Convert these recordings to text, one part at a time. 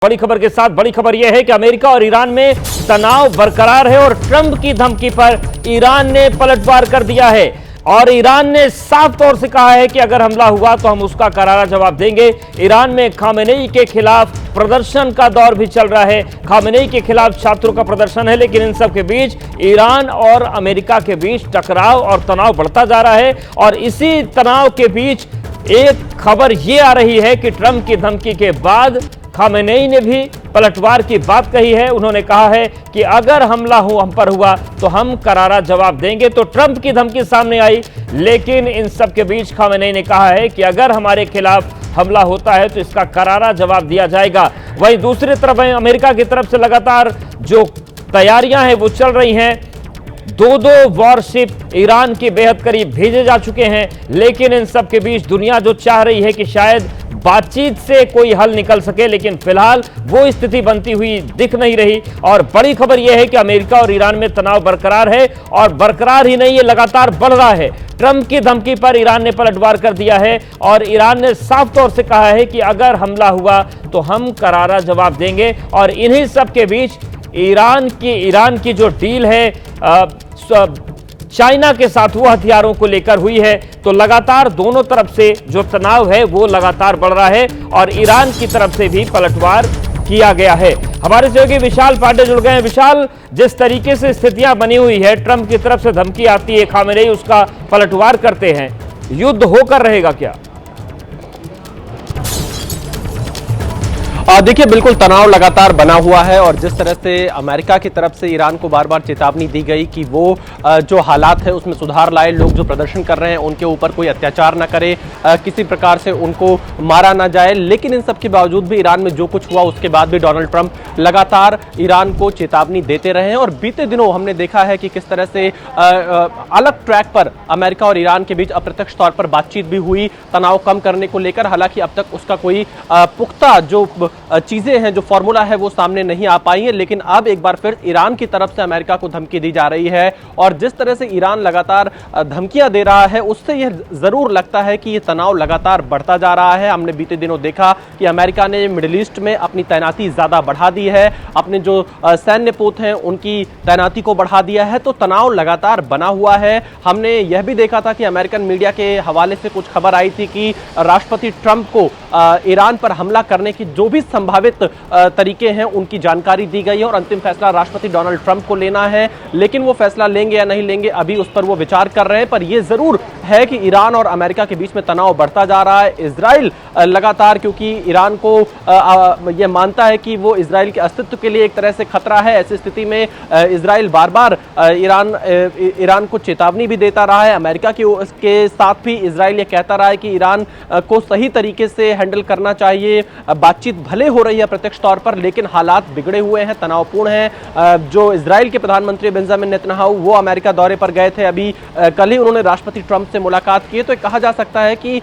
बड़ी खबर के साथ बड़ी खबर यह है कि अमेरिका और ईरान में तनाव बरकरार है और ट्रंप की धमकी पर ईरान ने पलटवार कर दिया है और ईरान ने साफ तौर से कहा है कि अगर हमला हुआ तो हम उसका करारा जवाब देंगे। ईरान में खामेनेई के खिलाफ प्रदर्शन का दौर भी चल रहा है। खामेनेई के खिलाफ छात्रों का प्रदर्शन है, लेकिन इन सब के बीच ईरान और अमेरिका के बीच टकराव और तनाव बढ़ता जा रहा है। और इसी तनाव के बीच एक खबर यह आ रही है कि ट्रंप की धमकी के बाद खामेनेई ने भी पलटवार की बात कही है। उन्होंने कहा है कि अगर हमला हम पर हुआ तो हम करारा जवाब देंगे। तो ट्रंप की धमकी सामने आई, लेकिन इन सब के बीच खामेनेई ने कहा है कि अगर हमारे खिलाफ हमला होता है तो इसका करारा जवाब दिया जाएगा। वहीं दूसरी तरफ अमेरिका की तरफ से लगातार जो तैयारियां हैं वो चल रही हैं। दो वॉरशिप ईरान के बेहद करीब भेजे जा चुके हैं, लेकिन इन सब के बीच दुनिया जो चाह रही है कि शायद बातचीत से कोई हल निकल सके, लेकिन फिलहाल वो स्थिति बनती हुई दिख नहीं रही। और बड़ी खबर यह है कि अमेरिका और ईरान में तनाव बरकरार है और बरकरार ही नहीं, ये लगातार बढ़ रहा है। ट्रंप की धमकी पर ईरान ने पलटवार कर दिया है और ईरान ने साफ तौर से कहा है कि अगर हमला हुआ तो हम करारा जवाब देंगे। और इन्हीं सब के बीच ईरान की जो डील है चाइना के साथ वो हथियारों को लेकर हुई है, तो लगातार दोनों तरफ से जो तनाव है वो लगातार बढ़ रहा है और ईरान की तरफ से भी पलटवार किया गया है। हमारे सहयोगी विशाल पांडे जुड़ गए हैं। विशाल, जिस तरीके से स्थितियां बनी हुई है, ट्रंप की तरफ से धमकी आती है, खामेनेई उसका पलटवार करते हैं, युद्ध होकर रहेगा क्या? देखिए, बिल्कुल तनाव लगातार बना हुआ है और जिस तरह से अमेरिका की तरफ से ईरान को बार बार चेतावनी दी गई कि वो जो हालात है उसमें सुधार लाए, लोग जो प्रदर्शन कर रहे हैं उनके ऊपर कोई अत्याचार ना करे, किसी प्रकार से उनको मारा ना जाए, लेकिन इन सब के बावजूद भी ईरान में जो कुछ हुआ उसके बाद भी डोनाल्ड ट्रंप लगातार ईरान को चेतावनी देते रहे हैं। और बीते दिनों हमने देखा है कि किस तरह से अलग ट्रैक पर अमेरिका और ईरान के बीच अप्रत्यक्ष तौर पर बातचीत भी हुई तनाव कम करने को लेकर। हालांकि अब तक उसका कोई पुख्ता जो चीजें हैं, जो फॉर्मूला है वो सामने नहीं आ पाई है, लेकिन अब एक बार फिर ईरान की तरफ से अमेरिका को धमकी दी जा रही है। और जिस तरह से ईरान लगातार धमकियां दे रहा है उससे यह जरूर लगता है कि यह तनाव लगातार बढ़ता जा रहा है। हमने बीते दिनों देखा कि अमेरिका ने मिडिल ईस्ट में अपनी तैनाती ज्यादा बढ़ा दी है, अपने जो सैन्य पोत हैं उनकी तैनाती को बढ़ा दिया है, तो तनाव लगातार बना हुआ है। हमने यह भी देखा था कि अमेरिकन मीडिया के हवाले से कुछ खबर आई थी कि राष्ट्रपति ट्रंप को ईरान पर हमला करने की जो भी संभावित तरीके हैं उनकी जानकारी दी गई है और अंतिम फैसला राष्ट्रपति डोनाल्ड ट्रंप को लेना है। लेकिन वो फैसला लेंगे या नहीं लेंगे अभी उस पर वो विचार कर रहे हैं। पर यह जरूर है कि ईरान और अमेरिका के बीच में तनाव बढ़ता जा रहा है। इजराइल लगातार, क्योंकि ईरान को यह मानता है कि वो इजराइल के अस्तित्व के लिए एक तरह से खतरा है, ऐसी स्थिति में इजराइल बार बार ईरान को चेतावनी भी देता रहा है। अमेरिका के साथ भी इजराइल ये कहता रहा है कि ईरान को सही तरीके से हैंडल करना चाहिए। बातचीत भले हो रही है प्रत्यक्ष तौर पर, लेकिन हालात बिगड़े हुए हैं, तनावपूर्ण हैं। जो इजराइल के प्रधानमंत्री बेंजामिन नेतन्याहू वो अमेरिका दौरे पर गए थे, अभी कल ही उन्होंने राष्ट्रपति ट्रंप से मुलाकात की। तो कहा जा सकता है कि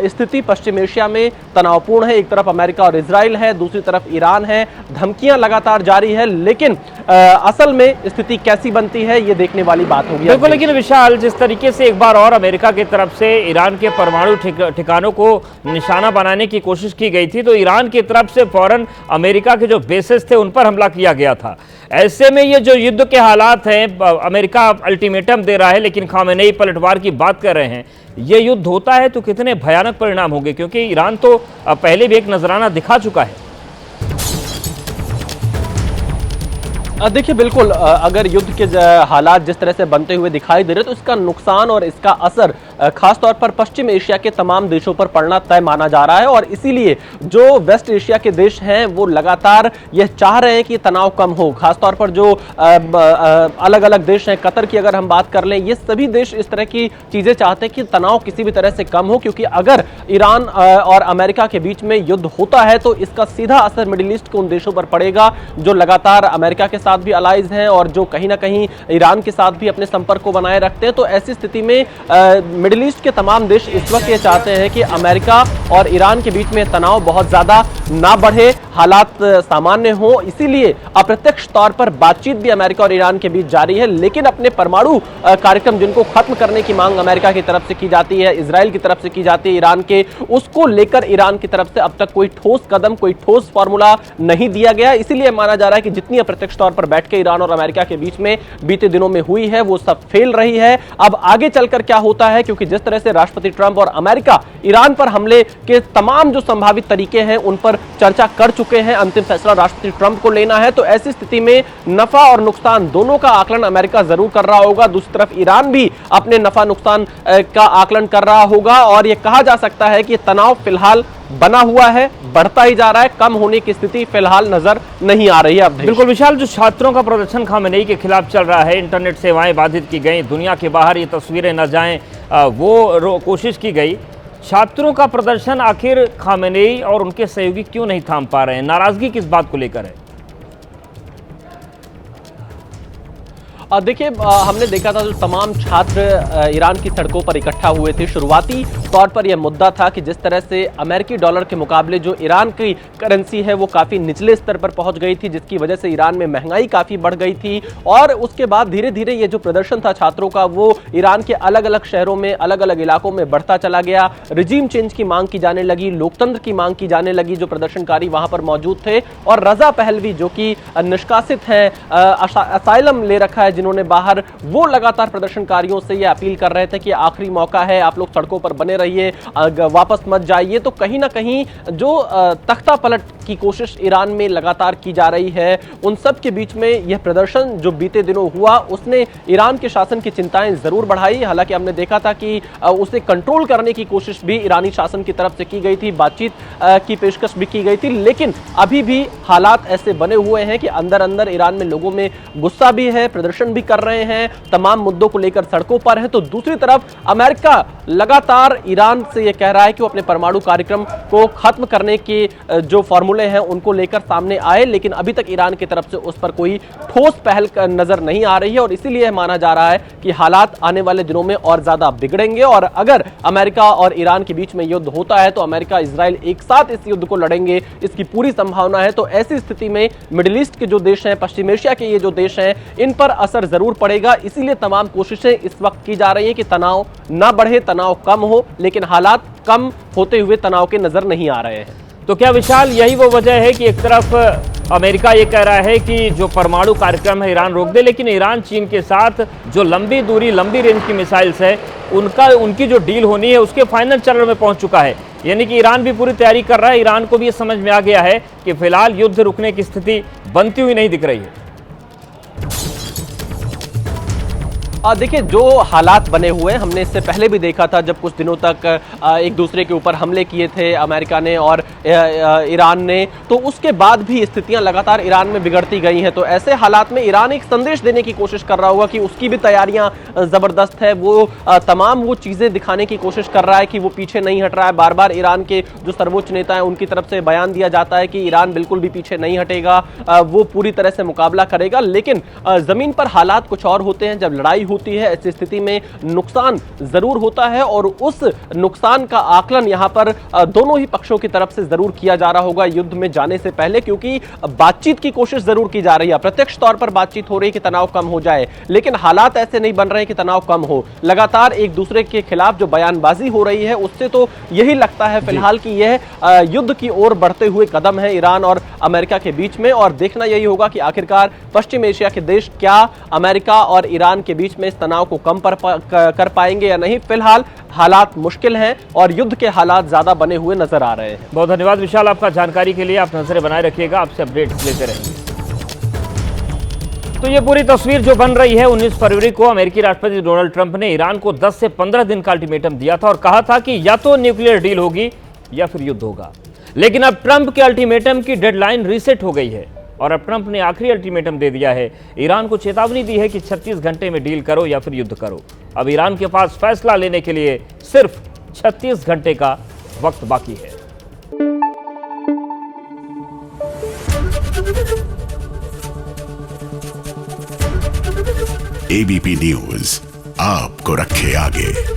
स्थिति पश्चिम एशिया में तनावपूर्ण है। एक तरफ अमेरिका और इजराइल है, दूसरी तरफ ईरान है। धमकियां लगातार जारी है, लेकिन असल में स्थिति कैसी बनती है ये देखने वाली बात होगी। बिल्कुल, लेकिन विशाल, जिस तरीके से एक बार और अमेरिका की तरफ से ईरान के परमाणु ठिकानों को निशाना बनाने की कोशिश की गई थी, तो ईरान की तरफ से फौरन अमेरिका के जो बेसेस थे उन पर हमला किया गया था। ऐसे में ये जो युद्ध के हालात हैं, अमेरिका अल्टीमेटम दे रहा है लेकिन खामेनेई पलटवार की बात कर रहे हैं, ये युद्ध होता है तो कितने भयानक परिणाम होंगे, क्योंकि ईरान तो पहले भी एक नजराना दिखा चुका है। देखिए, बिल्कुल अगर युद्ध के हालात जिस तरह से बनते हुए दिखाई दे रहे तो इसका नुकसान और इसका असर खासतौर पर पश्चिम एशिया के तमाम देशों पर पड़ना तय माना जा रहा है। और इसीलिए जो वेस्ट एशिया के देश हैं वो लगातार यह चाह रहे हैं कि तनाव कम हो। खासतौर पर जो अलग अलग देश हैं, कतर की अगर हम बात कर लें, ये सभी देश इस तरह की चीजें चाहते हैं कि तनाव किसी भी तरह से कम हो, क्योंकि अगर ईरान और अमेरिका के बीच में युद्ध होता है तो इसका सीधा असर मिडिल ईस्ट के उन देशों पर पड़ेगा जो लगातार अमेरिका के साथ भी अलाइज हैं और जो कहीं ना कहीं ईरान के साथ भी अपने संपर्क को बनाए रखते हैं। तो ऐसी स्थिति में मिडिल ईस्ट के तमाम देश इस वक्त ये चाहते हैं कि अमेरिका और ईरान के बीच में तनाव बहुत ज्यादा ना बढ़े। हालात सामान्य हो, इसीलिए अप्रत्यक्ष तौर पर बातचीत भी अमेरिका और ईरान के बीच जारी है। लेकिन अपने परमाणु कार्यक्रम जिनको खत्म करने की मांग अमेरिका की तरफ से की जाती है, इजराइल की तरफ से की जाती है ईरान के, उसको लेकर ईरान की तरफ से अब तक कोई ठोस कदम, कोई ठोस फॉर्मूला नहीं दिया गया। इसीलिए माना जा रहा है कि जितनी अप्रत्यक्ष तौर पर बैठ के ईरान और अमेरिका के बीच में बीते दिनों में हुई है वो सब फेल रही है। अब आगे चलकर क्या होता है, क्योंकि जिस तरह से राष्ट्रपति ट्रंप और अमेरिका ईरान पर हमले के तमाम जो संभावित तरीके हैं उन पर चर्चा कर चुके हैं, अंतिम फैसला राष्ट्रपति ट्रंप को लेना है। तो ऐसी स्थिति में नफा और नुकसान दोनों का आकलन अमेरिका जरूर कर रहा होगा, दूसरी तरफ ईरान भी अपने नफा नुकसान का आकलन कर रहा होगा। और यह कहा जा सकता है कि तनाव फिलहाल बना हुआ है, बढ़ता ही जा रहा है, कम होने की स्थिति फिलहाल नजर नहीं आ रही है। अब बिल्कुल विशाल, जो छात्रों का प्रदर्शन खामेनेई के खिलाफ चल रहा है, इंटरनेट सेवाएं बाधित की गई, दुनिया के बाहर ये तस्वीरें न जाएं, वो कोशिश की गई। छात्रों का प्रदर्शन आखिर खामेनेई और उनके सहयोगी क्यों नहीं थाम पा रहे हैं? नाराजगी किस बात को लेकर है? देखिए, हमने देखा था जो तमाम छात्र ईरान की सड़कों पर इकट्ठा हुए थे, शुरुआती तौर पर यह मुद्दा था कि जिस तरह से अमेरिकी डॉलर के मुकाबले जो ईरान की करेंसी है वो काफ़ी निचले स्तर पर पहुंच गई थी, जिसकी वजह से ईरान में महंगाई काफ़ी बढ़ गई थी। और उसके बाद धीरे धीरे ये जो प्रदर्शन था छात्रों का वो ईरान के अलग अलग शहरों में, अलग अलग इलाकों में बढ़ता चला गया। रिजीम चेंज की मांग की जाने लगी, लोकतंत्र की मांग की जाने लगी। जो प्रदर्शनकारी वहां पर मौजूद थे, और रजा पहलवी जो कि निष्कासित हैं, असाइलम ले रखा है जिन्होंने बाहर, वो लगातार प्रदर्शनकारियों से ये अपील कर रहे थे कि आखिरी मौका है, आप लोग सड़कों पर बने रहिए, वापस मत जाइए। तो कहीं ना कहीं जो तख्ता पलट की कोशिश ईरान में लगातार की जा रही है, उन सब के बीच में यह प्रदर्शन जो बीते दिनों हुआ उसने ईरान के शासन की चिंताएं जरूर बढ़ाई। हालांकि हमने देखा था कि उसे कंट्रोल करने की कोशिश भी ईरानी शासन की तरफ से की गई थी, बातचीत की पेशकश भी की गई थी। लेकिन अभी भी हालात ऐसे बने हुए हैं कि अंदर अंदर ईरान में लोगों में गुस्सा भी है, प्रदर्शन भी कर रहे हैं, तमाम मुद्दों को लेकर सड़कों पर है। तो दूसरी तरफ अमेरिका लगातार ईरान से यह कह रहा है कि वो अपने परमाणु कार्यक्रम को खत्म करने के जो फॉर्मूले हैं उनको लेकर सामने आए, लेकिन अभी तक ईरान की तरफ से उस पर कोई ठोस पहल नजर नहीं आ रही है। और इसीलिए माना जा रहा है कि हालात आने वाले दिनों में और ज्यादा बिगड़ेंगे। और अगर अमेरिका और ईरान के बीच में युद्ध होता है तो अमेरिका इजराइल एक साथ इस युद्ध को लड़ेंगे, इसकी पूरी संभावना है। तो ऐसी स्थिति में मिडिल ईस्ट के जो देश हैं, पश्चिम एशिया के ये जो देश हैं, इन पर असर जरूर पड़ेगा। इसीलिए तमाम कोशिशें इस वक्त की जा रही है कि तनाव ना बढ़े, तनाव कम हो, लेकिन हालात कम होते हुए तनाव के नजर नहीं आ रहे हैं। तो क्या विशाल यही वो वजह है कि एक तरफ अमेरिका ये कह रहा है कि जो परमाणु कार्यक्रम है ईरान रोक दे, लेकिन ईरान चीन के साथ जो लंबी दूरी, लंबी रेंज की मिसाइल्स है उनकी जो डील होनी है उसके फाइनल चरण में पहुंच चुका है। यानी कि ईरान भी पूरी तैयारी कर रहा है। ईरान को भी ये समझ में आ गया है कि फिलहाल युद्ध रुकने की स्थिति बनती हुई नहीं दिख रही है। देखिए, जो हालात बने हुए हैं, हमने इससे पहले भी देखा था जब कुछ दिनों तक एक दूसरे के ऊपर हमले किए थे अमेरिका ने और ईरान ने, तो उसके बाद भी स्थितियां लगातार ईरान में बिगड़ती गई हैं। तो ऐसे हालात में ईरान एक संदेश देने की कोशिश कर रहा होगा कि उसकी भी तैयारियां ज़बरदस्त है, वो तमाम वो चीज़ें दिखाने की कोशिश कर रहा है कि वो पीछे नहीं हट रहा है। बार बार ईरान के जो सर्वोच्च नेता हैं उनकी तरफ से बयान दिया जाता है कि ईरान बिल्कुल भी पीछे नहीं हटेगा, वो पूरी तरह से मुकाबला करेगा। लेकिन ज़मीन पर हालात कुछ और होते हैं। जब लड़ाई होती है ऐसी स्थिति में नुकसान जरूर होता है, और उस नुकसान का आकलन यहां पर दोनों ही पक्षों की तरफ से जरूर किया जा रहा होगा युद्ध में जाने से पहले, क्योंकि बातचीत की कोशिश जरूर की जा रही है, प्रत्यक्ष तौर पर बातचीत हो रही है कि तनाव कम हो जाए, लेकिन हालात ऐसे नहीं बन रहे कि तनाव कम हो। लगातार एक दूसरे के खिलाफ जो बयानबाजी हो रही है उससे तो यही लगता है फिलहाल कि यह युद्ध की ओर बढ़ते हुए कदम है ईरान और अमेरिका के बीच में। और देखना यही होगा कि आखिरकार पश्चिम एशिया के देश क्या अमेरिका और ईरान के बीच में इस तनाव को कम कर पाएंगे या नहीं। फिलहाल हालात मुश्किल हैं और युद्ध के हालात ज्यादा बने हुए नजर आ रहे हैं। बहुत धन्यवाद विशाल आपका जानकारी के लिए। आप नजरें बनाए रखिएगा, आपसे अपडेट्स लेते रहेंगे। तो ये पूरी तस्वीर जो बन रही है, 19 फरवरी को अमेरिकी राष्ट्रपति डोनाल्ड ट्रंप ने ईरान को 10 से 15 दिन का अल्टीमेटम दिया था और कहा था कि या तो न्यूक्लियर डील होगी या फिर युद्ध होगा। लेकिन अब ट्रंप के अल्टीमेटम की डेडलाइन रीसेट हो गई है और अब ट्रंप ने आखिरी अल्टीमेटम दे दिया है। ईरान को चेतावनी दी है कि 36 घंटे में डील करो या फिर युद्ध करो। अब ईरान के पास फैसला लेने के लिए सिर्फ 36 घंटे का वक्त बाकी है। एबीपी न्यूज आपको रखे आगे।